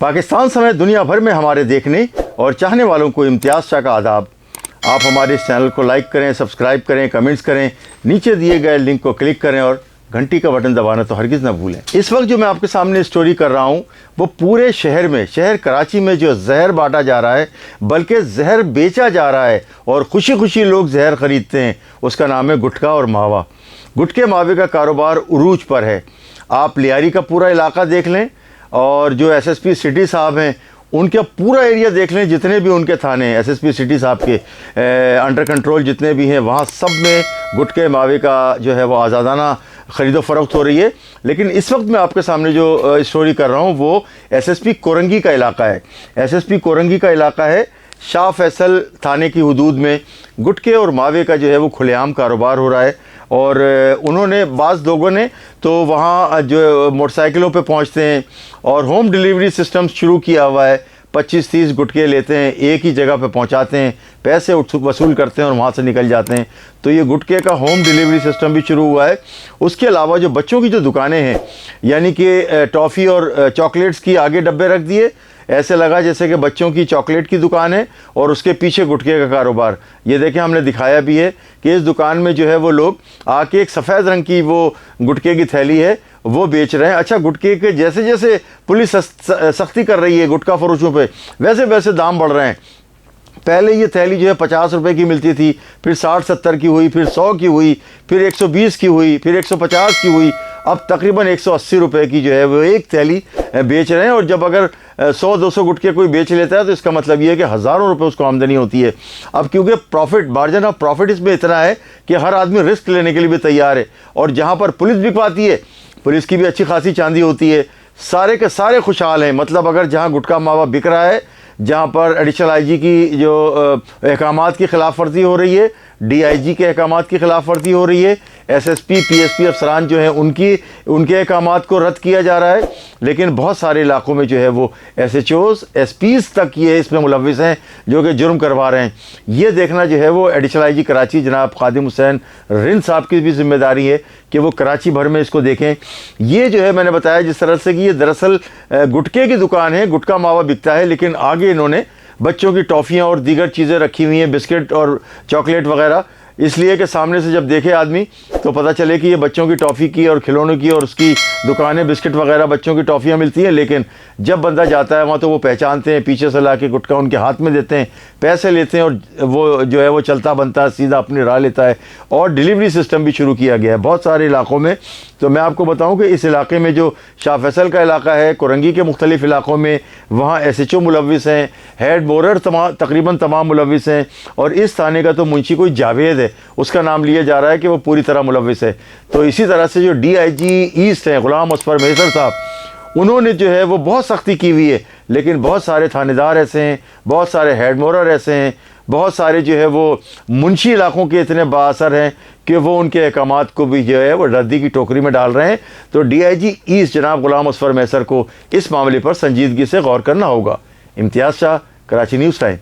पाकिस्तान समेत दुनिया भर में हमारे देखने और चाहने वालों को इम्तियाज़ शाह का आदाब। आप हमारे इस चैनल को लाइक करें, सब्सक्राइब करें, कमेंट्स करें, नीचे दिए गए लिंक को क्लिक करें और घंटी का बटन दबाना तो हरगिज़ ना भूलें। इस वक्त जो मैं आपके सामने स्टोरी कर रहा हूँ वो पूरे शहर कराची में जो जहर बांटा जा रहा है, बल्कि जहर बेचा जा रहा है और खुशी खुशी लोग जहर ख़रीदते हैं, उसका नाम है गुटखा और मावा। गुटखे मावे का कारोबार उरूज पर है। आप लियारी का पूरा इलाका देख लें और जो एसएसपी सिटी साहब हैं उनका पूरा एरिया देख लें, जितने भी उनके थाने हैं एसएसपी सिटी साहब के अंडर कंट्रोल जितने भी हैं, वहाँ सब में गुटखे मावे का जो है वो आज़ादाना ख़रीदो फ़रोख्त हो रही है। लेकिन इस वक्त मैं आपके सामने जो स्टोरी कर रहा हूँ वो एसएसपी कोरंगी का इलाका है। एसएसपी कोरंगी का इलाका है, शाह फैसल थाने की हदूद में गुटखे और मावे का जो है वो खुलेआम कारोबार हो रहा है। और उन्होंने बाज़ लोगों ने तो वहाँ जो मोटरसाइकिलों पे पहुँचते हैं और होम डिलीवरी सिस्टम शुरू किया हुआ है। 25-30 गुटखे लेते हैं, एक ही जगह पे पहुँचाते हैं, पैसे वसूल करते हैं और वहाँ से निकल जाते हैं। तो ये गुटखे का होम डिलीवरी सिस्टम भी शुरू हुआ है। उसके अलावा जो बच्चों की जो दुकानें हैं, यानी कि टॉफ़ी और चॉकलेट्स की आगे डब्बे रख दिए, ऐसे लगा जैसे कि बच्चों की चॉकलेट की दुकान है और उसके पीछे गुटखे का कारोबार। ये देखें, हमने दिखाया भी है कि इस दुकान में जो है वो लोग आके एक सफ़ेद रंग की वो गुटखे की थैली है वो बेच रहे हैं। अच्छा, गुटखे के जैसे जैसे पुलिस सख्ती कर रही है गुटखा फरोशों पे, वैसे वैसे दाम बढ़ रहे हैं। पहले ये थैली जो है 50 रुपए की मिलती थी, फिर 60-70 की हुई, फिर 100 की हुई, फिर 120 की हुई, फिर 150 की हुई, अब तकरीबन 180 रुपए की जो है वो एक थैली बेच रहे हैं। और जब अगर 100-200 गुटखे कोई बेच लेता है तो इसका मतलब ये है कि हज़ारों रुपए उसको आमदनी होती है। अब क्योंकि प्रॉफिट, मार्जिन ऑफ प्रॉफिट इसमें इतना है कि हर आदमी रिस्क लेने के लिए भी तैयार है। और जहाँ पर पुलिस भी पाती है, पुलिस की भी अच्छी खासी चांदी होती है, सारे के सारे खुशहाल हैं। मतलब अगर जहाँ गुटखा मावा बिक रहा है, जहाँ पर एडिशनल आईजी की जो अहकामात की खिलाफ वर्जी हो रही है, डीआईजी के अहकामात की खिलाफ वर्जी हो रही है, एसएसपी पीएसपी अफसरान जो हैं उनके अहकामात को रद्द किया जा रहा है। लेकिन बहुत सारे इलाकों में जो है वो एसएचओज़ एसपीज़ तक ये इसमें मुलव्विस हैं जो कि जुर्म करवा रहे हैं। ये देखना जो है वो एडिशनल आईजी कराची जनाब खादिम हुसैन रिंद साहब की भी जिम्मेदारी है कि वो कराची भर में इसको देखें। ये जो है मैंने बताया जिस तरह से कि ये दरअसल गुटखे की दुकान है, गुटखा मावा बिकता है, लेकिन आगे इन्होंने बच्चों की टॉफ़ियाँ और दीगर चीज़ें रखी हुई हैं, बिस्किट और चॉकलेट वगैरह, इसलिए कि सामने से जब देखे आदमी तो पता चले कि ये बच्चों की टॉफ़ी की और खिलौनों की और उसकी दुकानें, बिस्किट वगैरह बच्चों की टॉफ़ियाँ मिलती हैं। लेकिन जब बंदा जाता है वहाँ तो वो पहचानते हैं, पीछे से ला के गुटखा उनके हाथ में देते हैं, पैसे लेते हैं और वो जो है वो चलता बनता है, सीधा अपनी राह लेता है। और डिलीवरी सिस्टम भी शुरू किया गया है बहुत सारे इलाकों में। तो मैं आपको बताऊं कि इस इलाके में जो शाह फैसल का इलाका है, कोरंगी के मुख्तलिफ़ इलाकों में, वहाँ एसएचओ मुलव्विस हैं, हेड मोरर तकरीबन तमाम मुलव्विस हैं। और इस थाने का तो मुंशी कोई जावेद है, उसका नाम लिया जा रहा है कि वो पूरी तरह मुलव्विस है। तो इसी तरह से जो डीआईजी ईस्ट हैं गुलाम असफर मेसर साहब, उन्होंने जो है वो बहुत सख्ती की हुई है। लेकिन बहुत सारे थानेदार ऐसे हैं, बहुत सारे हेड मोरर ऐसे हैं, बहुत सारे जो है वो मुंशी इलाकों के इतने बाअसर हैं कि वो उनके अहकामात को भी जो है वो रद्दी की टोकरी में डाल रहे हैं। तो डीआईजी ईस्ट जनाब गुलाम असफर मेसर को इस मामले पर संजीदगी से गौर करना होगा। इम्तियाज़ शाह, कराची न्यूज़ टाइम।